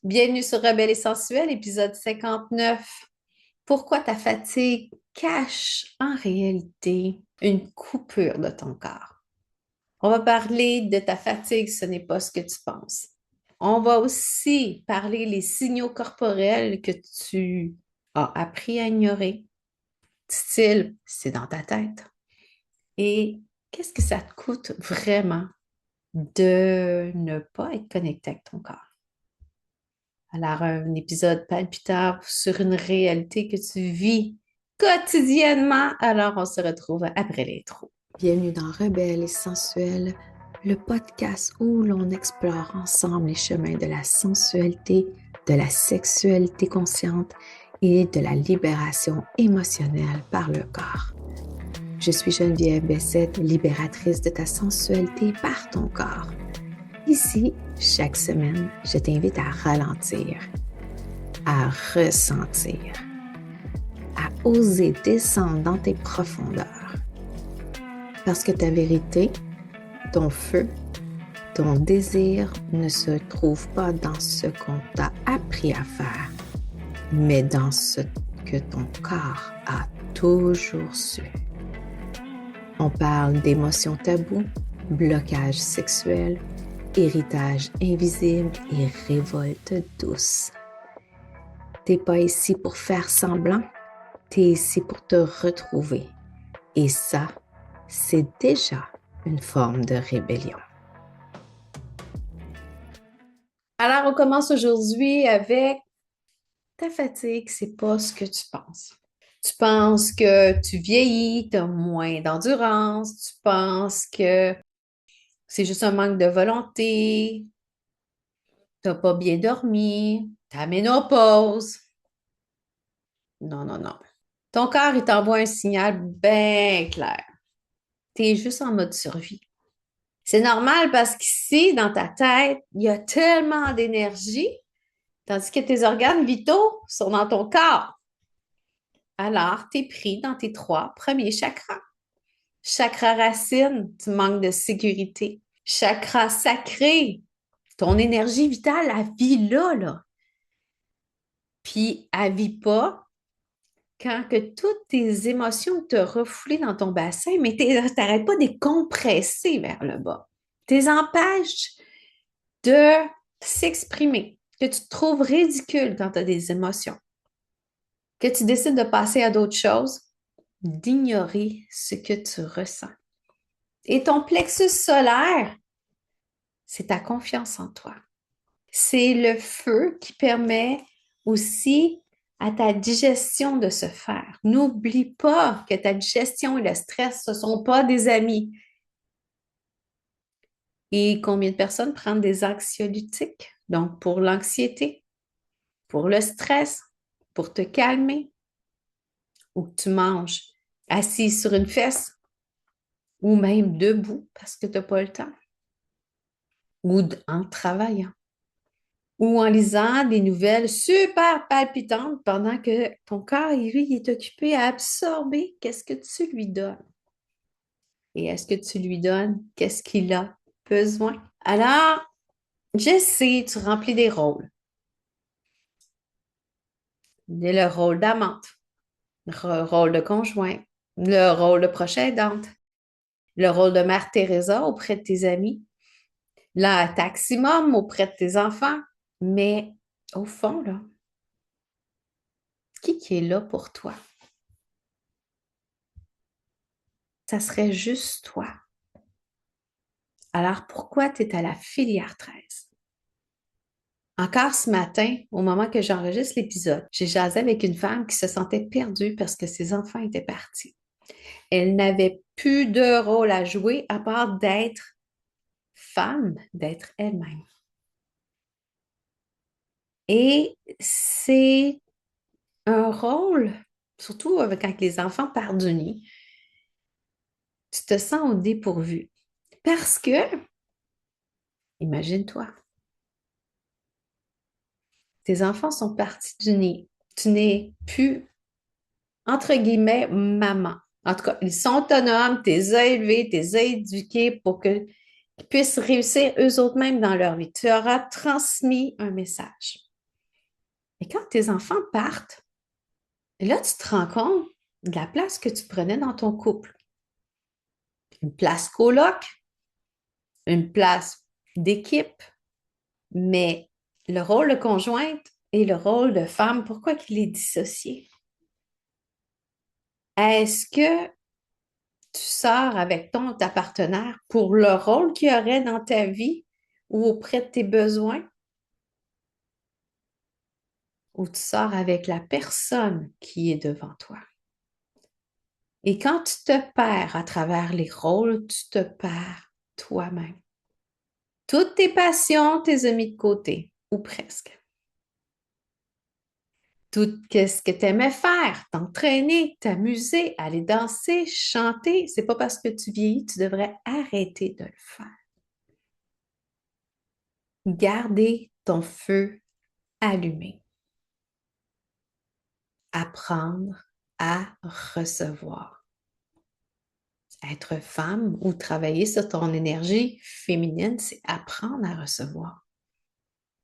Bienvenue sur Rebelle et Sensuelle, épisode 59. Pourquoi ta fatigue cache en réalité une coupure de ton corps? On va parler de ta fatigue, ce n'est pas ce que tu penses. On va aussi parler les signaux corporels que tu as appris à ignorer. Style, c'est dans ta tête. Et qu'est-ce que ça te coûte vraiment de ne pas être connecté avec ton corps? Alors, un épisode palpitant sur une réalité que tu vis quotidiennement. Alors, on se retrouve après l'intro. Bienvenue dans Rebelle et Sensuelle, le podcast où l'on explore ensemble les chemins de la sensualité, de la sexualité consciente et de la libération émotionnelle par le corps. Je suis Geneviève Bessette, libératrice de ta sensualité par ton corps. Ici, chaque semaine, je t'invite à ralentir, à ressentir, à oser descendre dans tes profondeurs. Parce que ta vérité, ton feu, ton désir ne se trouve pas dans ce qu'on t'a appris à faire, mais dans ce que ton corps a toujours su. On parle d'émotions tabous, blocage sexuel, héritage invisible et révolte douce. T'es pas ici pour faire semblant, t'es ici pour te retrouver. Et ça, c'est déjà une forme de rébellion. Alors, on commence aujourd'hui avec ta fatigue, c'est pas ce que tu penses. Tu penses que tu vieillis, tu as moins d'endurance, tu penses que c'est juste un manque de volonté, tu n'as pas bien dormi, ta ménopause. Non, non, non. Ton corps, il t'envoie un signal bien clair. Tu es juste en mode survie. C'est normal parce qu'ici, dans ta tête, il y a tellement d'énergie, tandis que tes organes vitaux sont dans ton corps. Alors, tu es pris dans tes trois premiers chakras. Chakra racine, tu manques de sécurité. Chakra sacré, ton énergie vitale, elle vit là, là. Puis, elle vit pas quand que toutes tes émotions te refoulent dans ton bassin, mais tu n'arrêtes pas de les compresser vers le bas. Tu les empêches de s'exprimer, que tu te trouves ridicule quand tu as des émotions, que tu décides de passer à d'autres choses, d'ignorer ce que tu ressens. Et ton plexus solaire, c'est ta confiance en toi. C'est le feu qui permet aussi à ta digestion de se faire. N'oublie pas que ta digestion et le stress, ce ne sont pas des amis. Et combien de personnes prennent des anxiolytiques? Donc, pour l'anxiété, pour le stress, pour te calmer, ou que tu manges assis sur une fesse, ou même debout parce que tu n'as pas le temps, ou en travaillant, ou en lisant des nouvelles super palpitantes pendant que ton corps, lui, il est occupé à absorber qu'est-ce que tu lui donnes. Et est-ce que tu lui donnes qu'est-ce qu'il a besoin? Alors, je sais, tu remplis des rôles. Il y a le rôle d'amante, le rôle de conjoint, le rôle de proche aidante, le rôle de Mère Teresa auprès de tes amis, la taximum auprès de tes enfants. Mais au fond, là, qui est là pour toi? Ça serait juste toi. Alors, pourquoi tu es à la filière 13? Encore ce matin, au moment que j'enregistre l'épisode, j'ai jasé avec une femme qui se sentait perdue parce que ses enfants étaient partis. Elle n'avait plus de rôle à jouer à part d'être femme, d'être elle-même. Et c'est un rôle, surtout quand les enfants partent du nid, tu te sens au dépourvu. Parce que, imagine-toi, tes enfants sont partis du nid. Tu n'es plus, entre guillemets, maman. En tout cas, ils sont autonomes, tu les as élevés, tu les as éduqués pour qu'ils puissent réussir eux autres mêmes dans leur vie. Tu leur as transmis un message. Et quand tes enfants partent, là, tu te rends compte de la place que tu prenais dans ton couple. Une place coloc, une place d'équipe, mais le rôle de conjointe et le rôle de femme, pourquoi qu'il est dissocié? Est-ce que tu sors avec ta partenaire pour le rôle qu'il y aurait dans ta vie ou auprès de tes besoins, ou tu sors avec la personne qui est devant toi? Et quand tu te perds à travers les rôles, tu te perds toi-même. Toutes tes passions, tes as mis de côté, ou presque. Tout ce que tu aimais faire, t'entraîner, t'amuser, aller danser, chanter, c'est pas parce que tu vieillis, tu devrais arrêter de le faire. Garder ton feu allumé. Apprendre à recevoir. Être femme ou travailler sur ton énergie féminine, c'est apprendre à recevoir.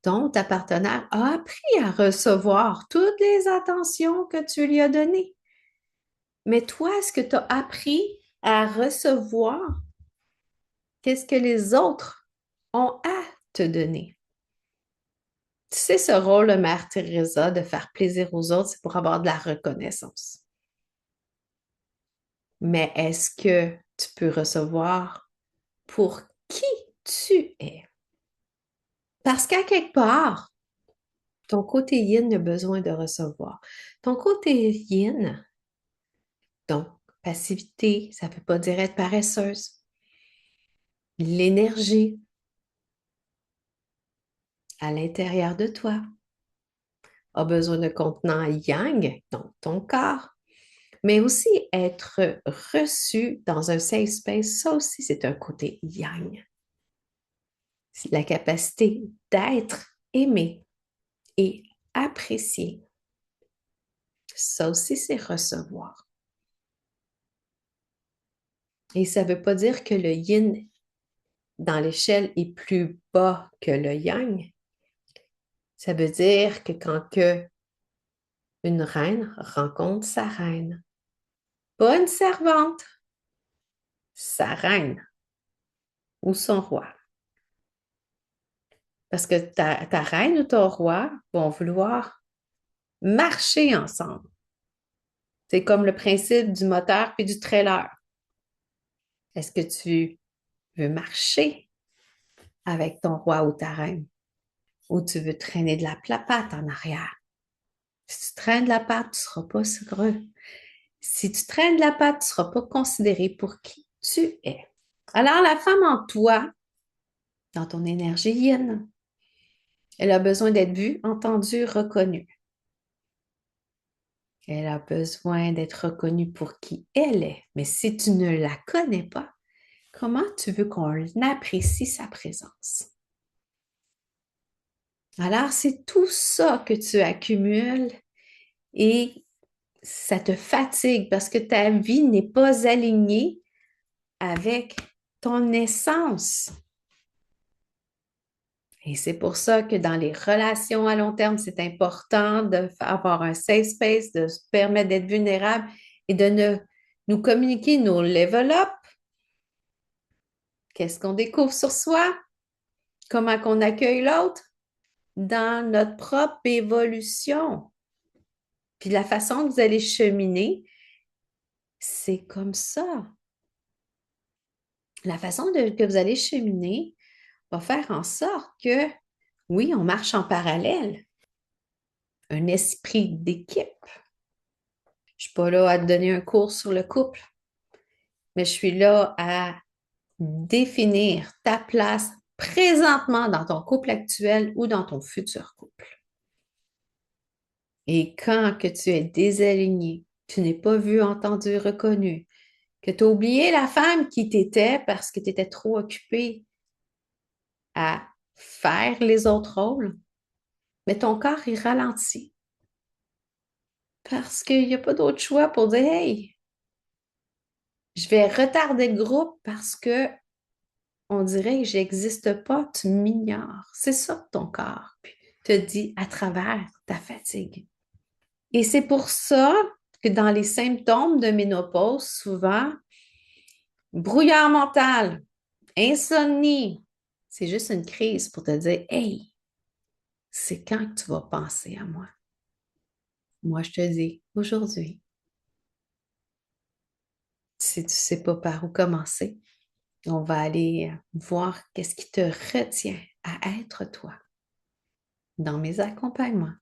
Donc, ta partenaire a appris à recevoir toutes les attentions que tu lui as données. Mais toi, est-ce que tu as appris à recevoir qu'est-ce que les autres ont à te donner? Tu sais, ce rôle de Mère Teresa, de faire plaisir aux autres, c'est pour avoir de la reconnaissance. Mais est-ce que tu peux recevoir pour qui tu es? Parce qu'à quelque part, ton côté yin a besoin de recevoir. Ton côté yin, donc passivité, ça ne veut pas dire être paresseuse. L'énergie à l'intérieur de toi a besoin de contenant yang, donc ton corps, mais aussi être reçu dans un safe space, ça aussi c'est un côté yang. C'est la capacité d'être aimé et apprécié. Ça aussi c'est recevoir. Et ça ne veut pas dire que le yin dans l'échelle est plus bas que le yang. Ça veut dire que quand une reine rencontre sa reine, pas une servante, sa reine ou son roi. Parce que ta reine ou ton roi vont vouloir marcher ensemble. C'est comme le principe du moteur puis du trailer. Est-ce que tu veux marcher avec ton roi ou ta reine? Ou tu veux traîner de la patte en arrière? Si tu traînes de la patte, tu ne seras pas heureux. Si tu traînes de la patte, tu ne seras pas considéré pour qui tu es. Alors, la femme en toi, dans ton énergie yin, elle a besoin d'être vue, entendue, reconnue. Elle a besoin d'être reconnue pour qui elle est. Mais si tu ne la connais pas, comment tu veux qu'on apprécie sa présence? Alors, c'est tout ça que tu accumules et ça te fatigue parce que ta vie n'est pas alignée avec ton essence. Et c'est pour ça que dans les relations à long terme, c'est important d'avoir un safe space, de se permettre d'être vulnérable et de nous communiquer nos level up. Qu'est-ce qu'on découvre sur soi? Comment qu'on accueille l'autre? Dans notre propre évolution. Puis la façon que vous allez cheminer, c'est comme ça. La façon que vous allez cheminer va faire en sorte que, oui, on marche en parallèle. Un esprit d'équipe. Je ne suis pas là à te donner un cours sur le couple, mais je suis là à définir ta place présentement dans ton couple actuel ou dans ton futur couple. Et quand que tu es désaligné, tu n'es pas vu, entendu, reconnu, que tu as oublié la femme qui t'étais parce que tu étais trop occupé à faire les autres rôles, mais ton corps, il ralentit. Parce qu'il n'y a pas d'autre choix pour dire, hey, je vais retarder le groupe parce que on dirait que j'existe pas, tu m'ignores. C'est ça ton corps. Puis te dit à travers ta fatigue. Et c'est pour ça que dans les symptômes de ménopause, souvent, brouillard mental, insomnie, c'est juste une crise pour te dire, hey, c'est quand que tu vas penser à moi? Moi, je te dis, aujourd'hui, si tu ne sais pas par où commencer, on va aller voir qu'est-ce qui te retient à être toi dans mes accompagnements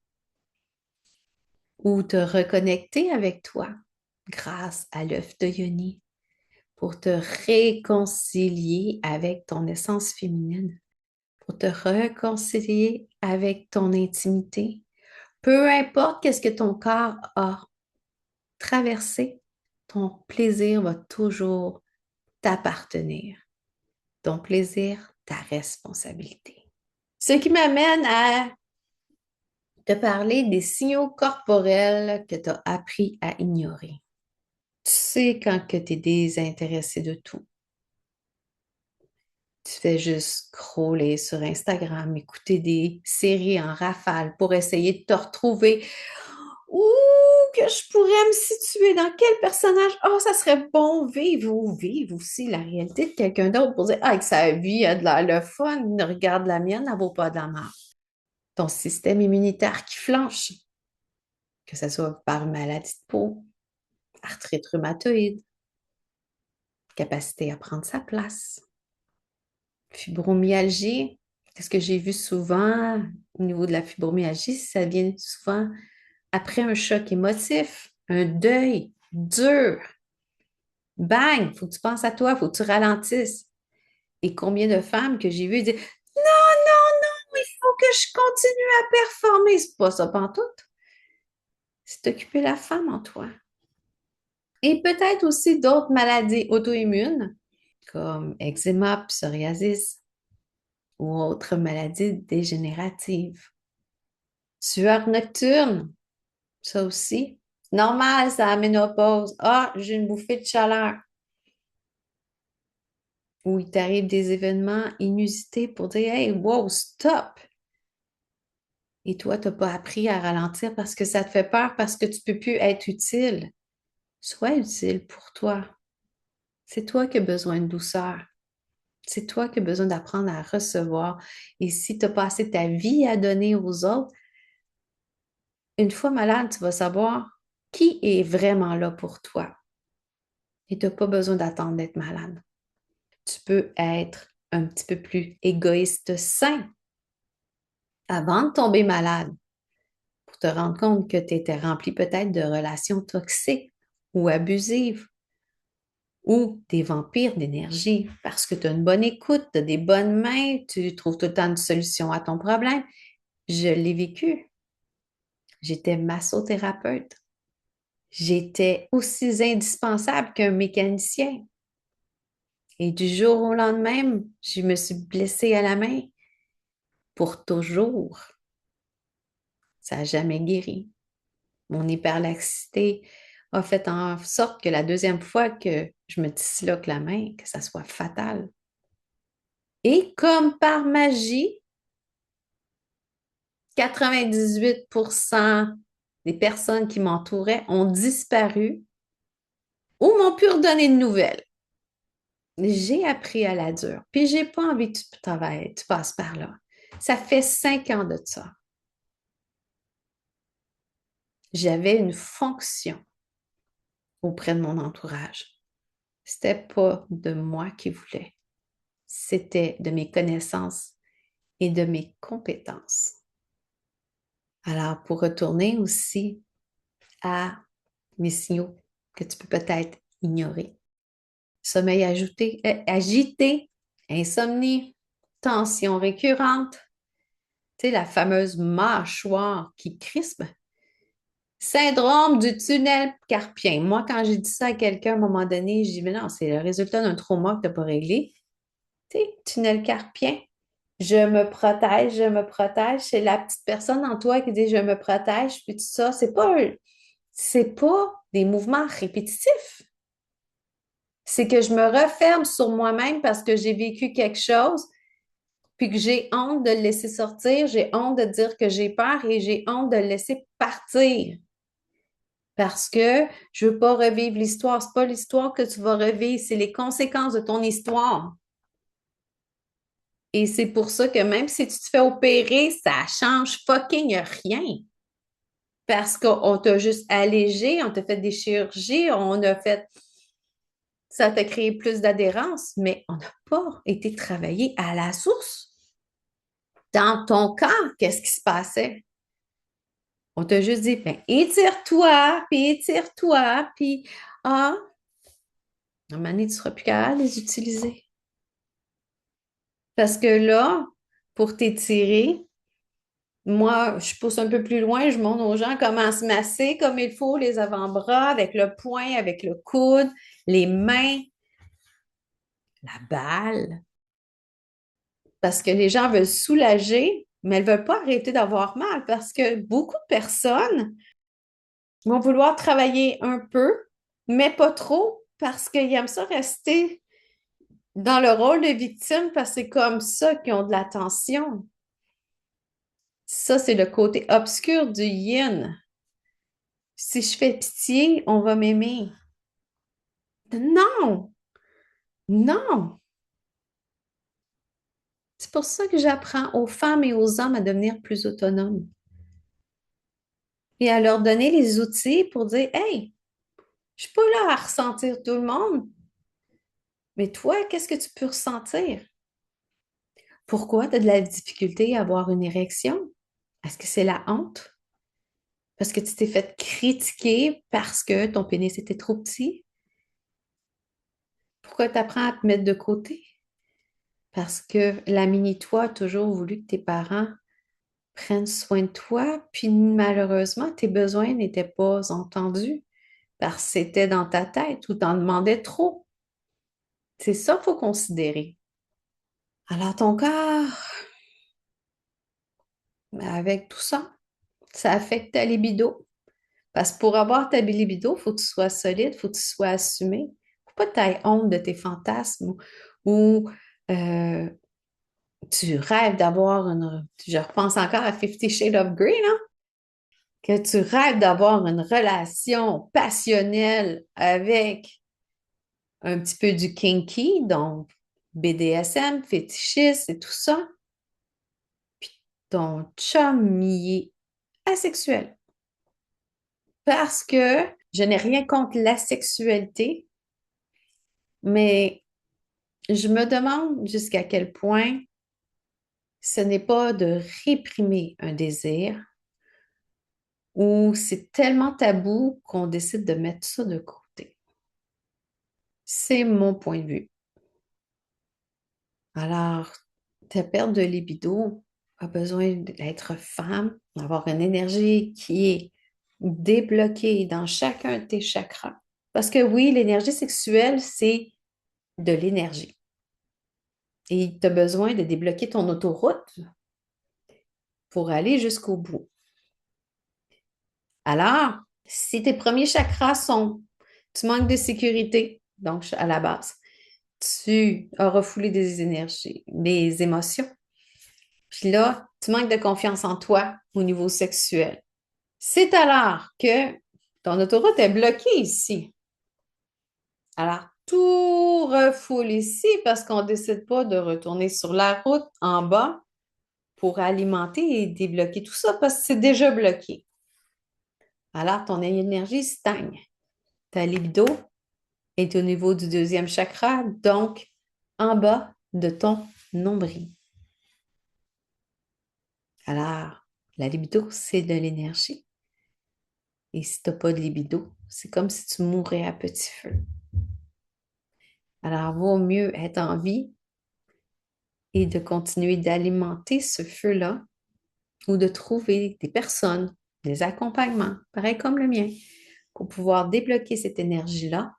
ou te reconnecter avec toi grâce à l'œuf de Yoni pour te réconcilier avec ton essence féminine, pour te réconcilier avec ton intimité. Peu importe qu'est-ce que ton corps a traversé, ton plaisir va toujours t'appartenir. Ton plaisir, ta responsabilité. Ce qui m'amène à te parler des signaux corporels que tu as appris à ignorer. Tu sais quand que tu es désintéressé de tout. Tu fais juste scroller sur Instagram, écouter des séries en rafale pour essayer de te retrouver. Ouh, que je pourrais me situer dans quel personnage? Oh, ça serait bon vivre ou vivre aussi la réalité de quelqu'un d'autre pour dire, ah, que sa vie a de la, le fun, regarde la mienne, elle vaut pas de la mort. Ton système immunitaire qui flanche, que ce soit par maladie de peau, arthrite rhumatoïde, capacité à prendre sa place, fibromyalgie. Qu'est-ce que j'ai vu souvent au niveau de la fibromyalgie? Ça vient souvent après un choc émotif, un deuil dur. Bang, il faut que tu penses à toi, il faut que tu ralentisses. Et combien de femmes que j'ai vues dire non, non, non, il faut que je continue à performer. C'est pas ça pantoute. C'est occuper la femme en toi. Et peut-être aussi d'autres maladies auto-immunes comme eczéma, psoriasis ou autres maladies dégénératives. Sueur nocturne, ça aussi. Normal, ça la ménopause. Ah, j'ai une bouffée de chaleur. Ou il t'arrive des événements inusités pour dire, hey, wow, stop! Et toi, tu n'as pas appris à ralentir parce que ça te fait peur, parce que tu ne peux plus être utile. Sois utile pour toi. C'est toi qui as besoin de douceur. C'est toi qui as besoin d'apprendre à recevoir. Et si tu as passé ta vie à donner aux autres, une fois malade, tu vas savoir qui est vraiment là pour toi. Et tu n'as pas besoin d'attendre d'être malade. Tu peux être un petit peu plus égoïste sain avant de tomber malade pour te rendre compte que tu étais rempli peut-être de relations toxiques ou abusives ou des vampires d'énergie parce que tu as une bonne écoute, tu as des bonnes mains, tu trouves tout le temps une solution à ton problème. Je l'ai vécu. J'étais massothérapeute. J'étais aussi indispensable qu'un mécanicien. Et du jour au lendemain, je me suis blessée à la main pour toujours. Ça n'a jamais guéri. Mon hyperlaxité a fait en sorte que la deuxième fois que je me disloque la main, que ça soit fatal. Et comme par magie, 98% des personnes qui m'entouraient ont disparu ou m'ont pu redonner de nouvelles. J'ai appris à la dure, puis j'ai pas envie que tu passes par là. Ça fait 5 ans de ça. J'avais une fonction auprès de mon entourage. C'était pas de moi qui voulais, c'était de mes connaissances et de mes compétences. Alors, pour retourner aussi à mes signaux que tu peux peut-être ignorer. Sommeil agité, insomnie, tension récurrente, tu sais, la fameuse mâchoire qui crispe. Syndrome du tunnel carpien. Moi, quand j'ai dit ça à quelqu'un à un moment donné, je dis, mais non, c'est le résultat d'un trauma que tu n'as pas réglé. Tu sais, tunnel carpien. Je me protège. C'est la petite personne en toi qui dit je me protège, puis tout ça. C'est pas des mouvements répétitifs. C'est que je me referme sur moi-même parce que j'ai vécu quelque chose, puis que j'ai honte de le laisser sortir, j'ai honte de dire que j'ai peur et j'ai honte de le laisser partir. Parce que je veux pas revivre l'histoire. C'est pas l'histoire que tu vas revivre, c'est les conséquences de ton histoire. Et c'est pour ça que même si tu te fais opérer, ça change fucking rien. Parce qu'on t'a juste allégé, on t'a fait des chirurgies, on a fait, ça t'a créé plus d'adhérence, mais on n'a pas été travaillé à la source. Dans ton corps, qu'est-ce qui se passait? On t'a juste dit, ben, étire-toi, puis ah, à un moment donné, tu ne seras plus capable de les utiliser. Parce que là, pour t'étirer, moi, je pousse un peu plus loin, je montre aux gens comment se masser comme il faut, les avant-bras, avec le poing, avec le coude, les mains, la balle. Parce que les gens veulent soulager, mais elles ne veulent pas arrêter d'avoir mal parce que beaucoup de personnes vont vouloir travailler un peu, mais pas trop parce qu'ils aiment ça rester dans le rôle de victime parce que c'est comme ça qu'ils ont de l'attention. Ça, c'est le côté obscur du yin. Si je fais pitié, on va m'aimer. Non, non. C'est pour ça que j'apprends aux femmes et aux hommes à devenir plus autonomes et à leur donner les outils pour dire, hey, je suis pas là à ressentir tout le monde, mais toi, qu'est-ce que tu peux ressentir? Pourquoi tu as de la difficulté à avoir une érection? Est-ce que c'est la honte? Parce que tu t'es fait critiquer parce que ton pénis était trop petit? Pourquoi tu apprends à te mettre de côté? Parce que la mini-toi a toujours voulu que tes parents prennent soin de toi, puis malheureusement, tes besoins n'étaient pas entendus parce que c'était dans ta tête ou t'en demandais trop. C'est ça qu'il faut considérer. Alors, ton corps, avec tout ça, ça affecte ta libido. Parce que pour avoir ta libido, il faut que tu sois solide, il faut que tu sois assumé. Faut pas que tu aies honte de tes fantasmes ou euh, tu rêves d'avoir une... Je repense encore à Fifty Shades of Grey, là, que tu rêves d'avoir une relation passionnelle avec un petit peu du kinky, donc BDSM, fétichiste et tout ça. Puis ton chum, il est asexuel. Parce que je n'ai rien contre la sexualité, mais je me demande jusqu'à quel point ce n'est pas de réprimer un désir ou c'est tellement tabou qu'on décide de mettre ça de côté. C'est mon point de vue. Alors, ta perte de libido a besoin d'être femme, d'avoir une énergie qui est débloquée dans chacun de tes chakras. Parce que oui, l'énergie sexuelle, c'est de l'énergie. Et tu as besoin de débloquer ton autoroute pour aller jusqu'au bout. Alors, si tes premiers chakras sont, tu manques de sécurité, donc à la base, tu as refoulé des énergies, des émotions, puis là, tu manques de confiance en toi au niveau sexuel. C'est alors que ton autoroute est bloquée ici. Alors, tout refoule ici parce qu'on ne décide pas de retourner sur la route en bas pour alimenter et débloquer tout ça parce que c'est déjà bloqué. Alors, ton énergie stagne. Ta libido est au niveau du deuxième chakra, donc en bas de ton nombril. Alors, la libido, c'est de l'énergie. Et si tu n'as pas de libido, c'est comme si tu mourais à petit feu. Alors, vaut mieux être en vie et de continuer d'alimenter ce feu-là ou de trouver des personnes, des accompagnements, pareil comme le mien, pour pouvoir débloquer cette énergie-là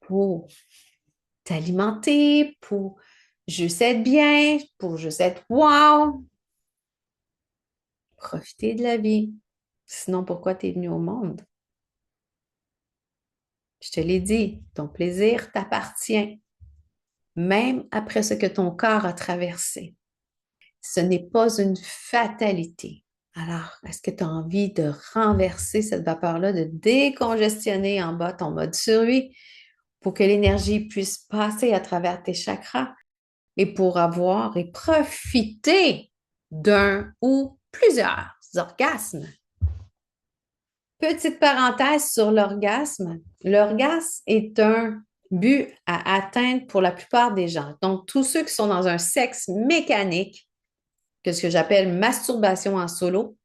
pour t'alimenter, pour juste être bien, pour juste être wow, profiter de la vie. Sinon, pourquoi tu es venu au monde? Je te l'ai dit, ton plaisir t'appartient, même après ce que ton corps a traversé. Ce n'est pas une fatalité. Alors, est-ce que tu as envie de renverser cette vapeur-là, de décongestionner en bas ton mode survie pour que l'énergie puisse passer à travers tes chakras et pour avoir et profiter d'un ou plusieurs orgasmes? Petite parenthèse sur l'orgasme. L'orgasme est un but à atteindre pour la plupart des gens. Donc, tous ceux qui sont dans un sexe mécanique, que ce que j'appelle masturbation en solo,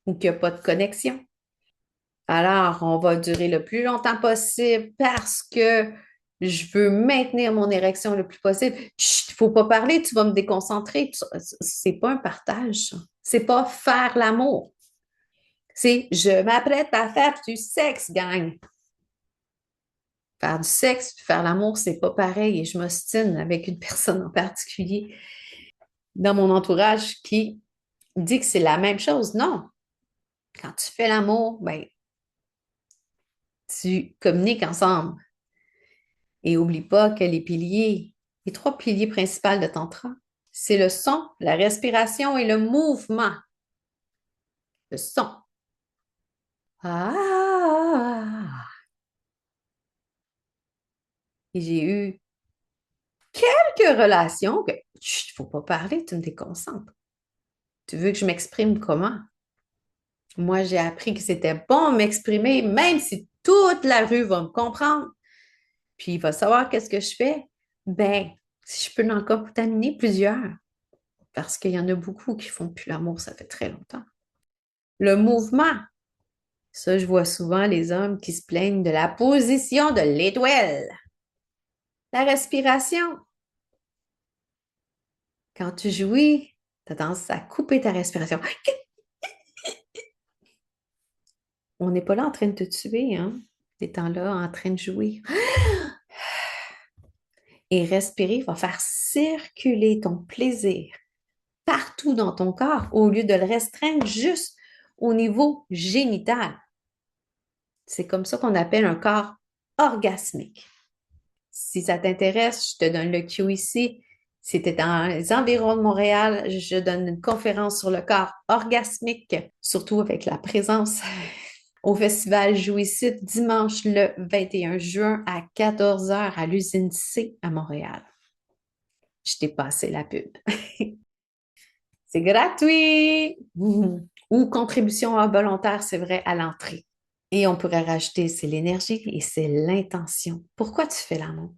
ou qu'il n'y a pas de connexion. Alors, on va durer le plus longtemps possible parce que je veux maintenir mon érection le plus possible. Chut, il ne faut pas parler, tu vas me déconcentrer. C'est pas un partage, ça. C'est pas faire l'amour. C'est je m'apprête à faire du sexe, gang. Faire du sexe, faire l'amour, c'est pas pareil et je m'ostine avec une personne en particulier dans mon entourage qui dit que c'est la même chose. Non. Quand tu fais l'amour, ben, tu communiques ensemble. Et oublie pas que les trois piliers principaux de Tantra, c'est le son, la respiration et le mouvement. Le son. Ah! Et j'ai eu quelques relations que, il ne faut pas parler, tu me déconcentres. Tu veux que je m'exprime comment? Moi, j'ai appris que c'était bon de m'exprimer, même si toute la rue va me comprendre, puis il va savoir qu'est-ce que je fais. Ben, si je peux en contaminer plusieurs, parce qu'il y en a beaucoup qui font plus l'amour, ça fait très longtemps. Le mouvement, ça, je vois souvent les hommes qui se plaignent de la position de l'étoile. La respiration. Quand tu jouis, tu as tendance à couper ta respiration. On n'est pas là en train de te tuer, hein? Tu es là en train de jouer. Et respirer va faire circuler ton plaisir partout dans ton corps au lieu de le restreindre juste au niveau génital. C'est comme ça qu'on appelle un corps orgasmique. Si ça t'intéresse, je te donne le cue ici. Si tu es dans les environs de Montréal, je donne une conférence sur le corps orgasmique, surtout avec la présence au Festival Jouissite dimanche le 21 juin à 14 heures à l'usine C à Montréal. Je t'ai passé la pub. C'est gratuit! Ou contribution volontaire, c'est vrai, à l'entrée. Et on pourrait rajouter, c'est l'énergie et c'est l'intention. Pourquoi tu fais l'amour?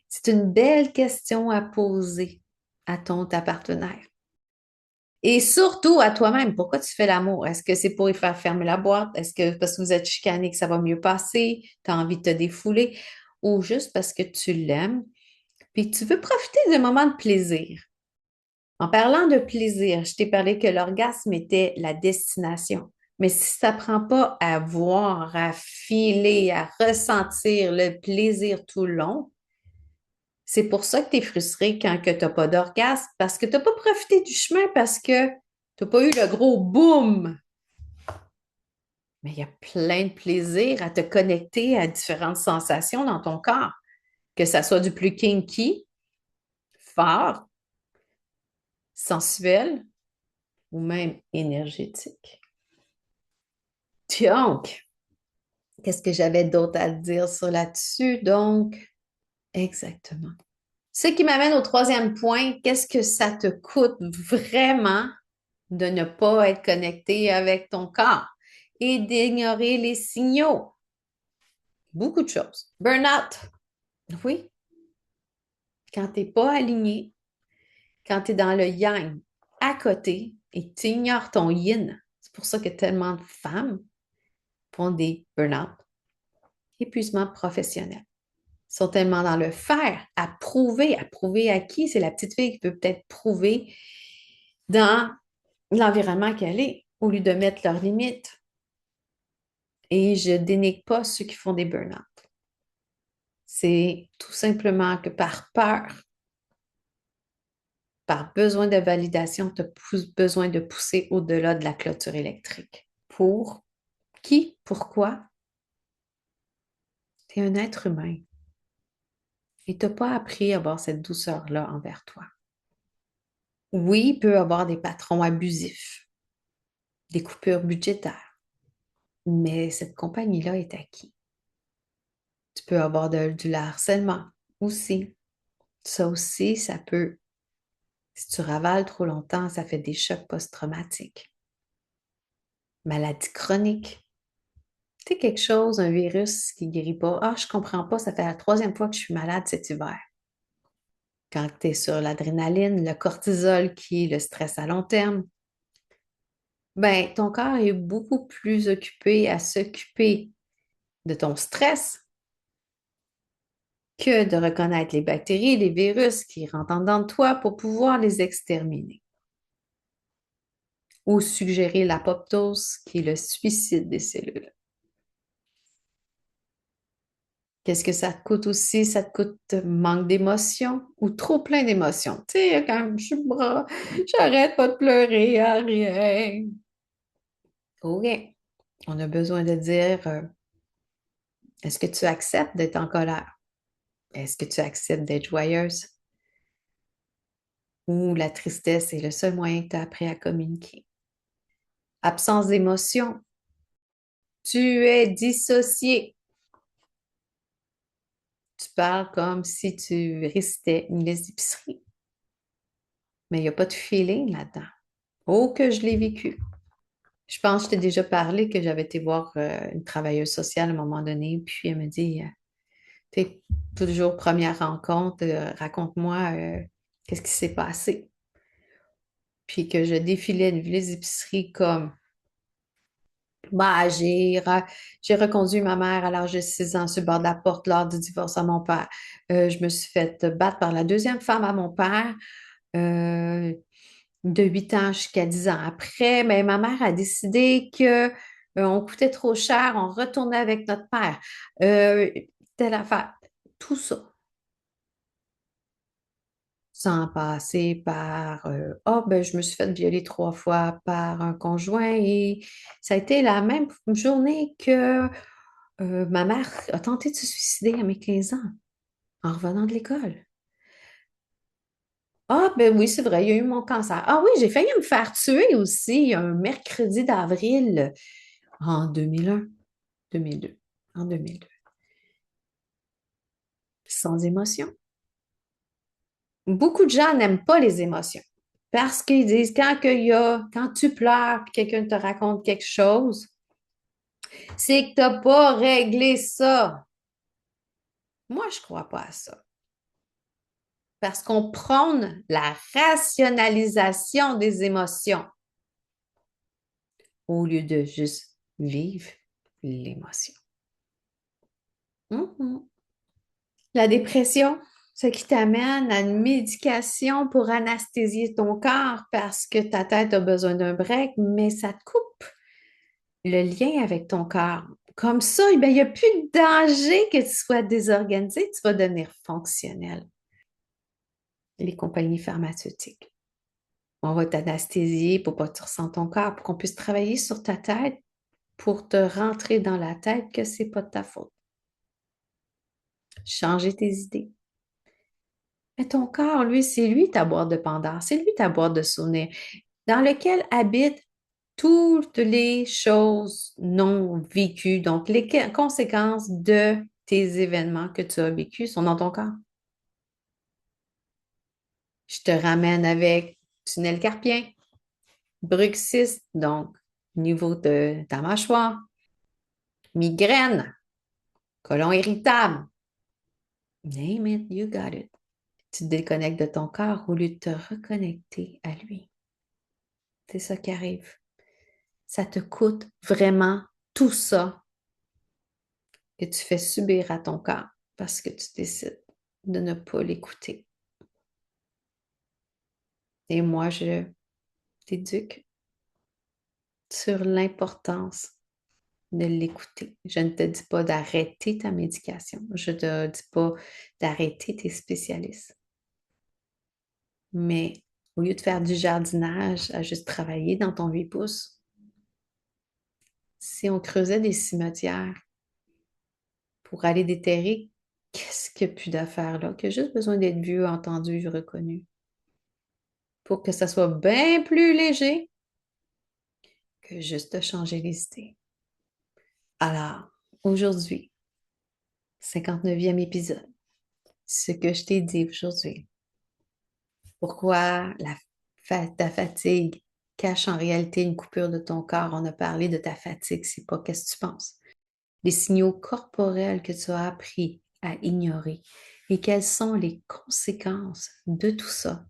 C'est une belle question à poser à ta partenaire. Et surtout à toi-même, pourquoi tu fais l'amour? Est-ce que c'est pour y faire fermer la boîte? Est-ce que parce que vous êtes chicané que ça va mieux passer? Tu as envie de te défouler? Ou juste parce que tu l'aimes? Puis tu veux profiter d'un moment de plaisir. En parlant de plaisir, je t'ai parlé que l'orgasme était la destination. Mais si ça ne prend pas à voir, à filer, à ressentir le plaisir tout le long, c'est pour ça que tu es frustré quand tu n'as pas d'orgasme, parce que tu n'as pas profité du chemin, parce que tu n'as pas eu le gros boom. Mais il y a plein de plaisir à te connecter à différentes sensations dans ton corps, que ça soit du plus kinky, fort, sensuel ou même énergétique. Donc, qu'est-ce que j'avais d'autre à te dire sur là-dessus? Donc, exactement. Ce qui m'amène au troisième point, qu'est-ce que ça te coûte vraiment de ne pas être connecté avec ton corps et d'ignorer les signaux? Beaucoup de choses. Burnout, oui. Quand tu n'es pas aligné, quand tu es dans le yang à côté et tu ignores ton yin, c'est pour ça que tellement de femmes font des burn-out, épuisement professionnel. Sont tellement dans le faire, à prouver à qui? C'est la petite fille qui peut peut-être prouver dans l'environnement qu'elle est, au lieu de mettre leurs limites. Et je dénigre pas ceux qui font des burn-out. C'est tout simplement que par peur, par besoin de validation, tu as besoin de pousser au-delà de la clôture électrique. Pour qui? Pourquoi? Tu es un être humain et tu n'as pas appris à avoir cette douceur-là envers toi. Oui, il peut y avoir des patrons abusifs, des coupures budgétaires, mais cette compagnie-là est à qui? Tu peux avoir du harcèlement aussi. Ça aussi, ça peut, si tu ravales trop longtemps, ça fait des chocs post-traumatiques. Maladie chronique. Tu sais, quelque chose, un virus qui ne guérit pas. Ah, je comprends pas, ça fait la troisième fois que je suis malade cet hiver. Quand tu es sur l'adrénaline, le cortisol qui est le stress à long terme, ben, ton corps est beaucoup plus occupé à s'occuper de ton stress que de reconnaître les bactéries, les virus qui rentrent en dedans de toi pour pouvoir les exterminer. Ou suggérer l'apoptose, qui est le suicide des cellules. Qu'est-ce que ça te coûte aussi? Ça te coûte manque d'émotion ou trop plein d'émotions. Tu sais, quand je suis bras, j'arrête pas de pleurer à rien. OK. On a besoin de dire, est-ce que tu acceptes d'être en colère? Est-ce que tu acceptes d'être joyeuse? Ou la tristesse est le seul moyen que tu as appris à communiquer? Absence d'émotion. Tu es dissocié. Tu parles comme si tu récitais une liste d'épicerie, mais il n'y a pas de feeling là-dedans. Oh, que je l'ai vécu. Je pense que je t'ai déjà parlé que j'avais été voir une travailleuse sociale à un moment donné, puis elle me dit, t'es toujours première rencontre, raconte-moi qu'est-ce qui s'est passé. Puis que je défilais une liste d'épicerie comme, bah, j'ai reconduit ma mère à l'âge de 6 ans sur le bord de la porte lors du divorce à mon père. Je me suis fait battre par la deuxième femme à mon père. Euh, de 8 ans jusqu'à 10 ans après, mais ma mère a décidé que on coûtait trop cher, on retournait avec notre père. Euh, Telle affaire. Tout ça, sans passer par ah, ben, je me suis fait violer 3 fois par un conjoint et ça a été la même journée que ma mère a tenté de se suicider à mes 15 ans en revenant de l'école. Ah, ben oui, c'est vrai, il y a eu mon cancer. Ah oui, j'ai failli me faire tuer aussi un mercredi d'avril en 2001, 2002, en 2002. Sans émotion. Beaucoup de gens n'aiment pas les émotions parce qu'ils disent quand tu pleures, quelqu'un te raconte quelque chose, c'est que tu n'as pas réglé ça. Moi, je ne crois pas à ça. Parce qu'on prône la rationalisation des émotions au lieu de juste vivre l'émotion. Mhm. La dépression, ce qui t'amène à une médication pour anesthésier ton corps parce que ta tête a besoin d'un break, mais ça te coupe le lien avec ton corps. Comme ça, eh bien, il n'y a plus de danger que tu sois désorganisé, tu vas devenir fonctionnel. Les compagnies pharmaceutiques. On va t'anesthésier pour pas que tu ressentes ton corps, pour qu'on puisse travailler sur ta tête, pour te rentrer dans la tête que c'est pas de ta faute. Changer tes idées. Mais ton corps, lui, c'est lui ta boîte de Pandore, c'est lui ta boîte de souvenirs, dans lequel habitent toutes les choses non vécues. Donc, les conséquences de tes événements que tu as vécus sont dans ton corps. Je te ramène avec tunnel carpien, bruxisme, donc niveau de ta mâchoire, migraine, côlon irritable. Name it, you got it. Tu te déconnectes de ton corps au lieu de te reconnecter à lui. C'est ça qui arrive. Ça te coûte vraiment tout ça que tu fais subir à ton corps parce que tu décides de ne pas l'écouter. Et moi, je t'éduque sur l'importance de l'écouter. Je ne te dis pas d'arrêter ta médication. Je ne te dis pas d'arrêter tes spécialistes. Mais au lieu de faire du jardinage à juste travailler dans ton 8 pouces, si on creusait des cimetières pour aller déterrer, qu'est-ce qu'il n'y a plus d'affaires là, qui a juste besoin d'être vu, entendu, reconnu. pour que ça soit bien plus léger que juste de changer les idées. Alors, aujourd'hui, 59e épisode, ce que je t'ai dit aujourd'hui, pourquoi ta fatigue cache en réalité une coupure de ton corps. On a parlé de ta fatigue, c'est pas qu'est-ce que tu penses. Les signaux corporels que tu as appris à ignorer et quelles sont les conséquences de tout ça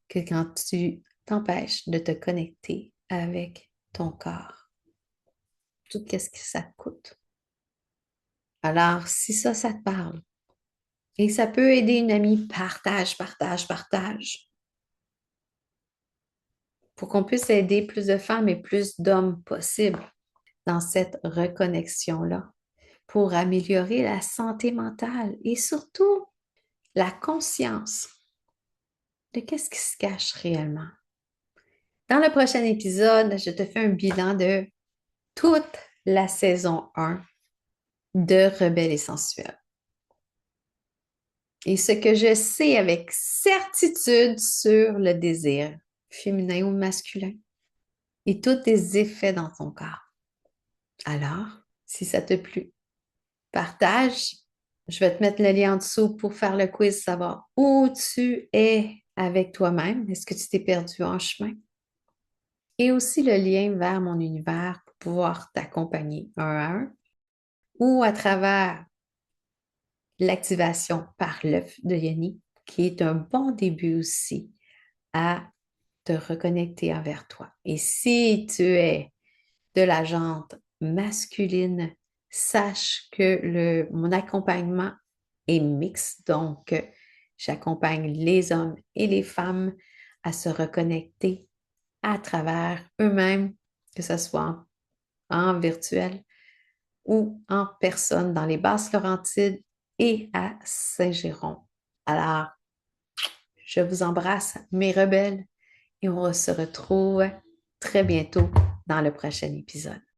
que quand tu t'empêches de te connecter avec ton corps. Tout qu'est-ce que ça te coûte. Alors, si ça te parle et ça peut aider une amie, partage, partage, partage pour qu'on puisse aider plus de femmes et plus d'hommes possible dans cette reconnexion-là pour améliorer la santé mentale et surtout la conscience de qu'est-ce qui se cache réellement. Dans le prochain épisode, je te fais un bilan de toute la saison 1 de Rebelle et sensuelle. Et ce que je sais avec certitude sur le désir féminin ou masculin et tous tes effets dans ton corps. Alors, si ça te plu, partage. Je vais te mettre le lien en dessous pour faire le quiz, savoir où tu es avec toi-même. Est-ce que tu t'es perdu en chemin? Et aussi le lien vers mon univers pour pouvoir t'accompagner un à un ou à travers l'activation par l'œuf de Yoni, qui est un bon début aussi à te reconnecter envers toi. Et si tu es de la jante masculine, sache que mon accompagnement est mixte, donc j'accompagne les hommes et les femmes à se reconnecter à travers eux-mêmes, que ce soit en virtuel ou en personne dans les Basses-Laurentides et à Saint-Géron. Alors, je vous embrasse, mes rebelles, et on se retrouve très bientôt dans le prochain épisode.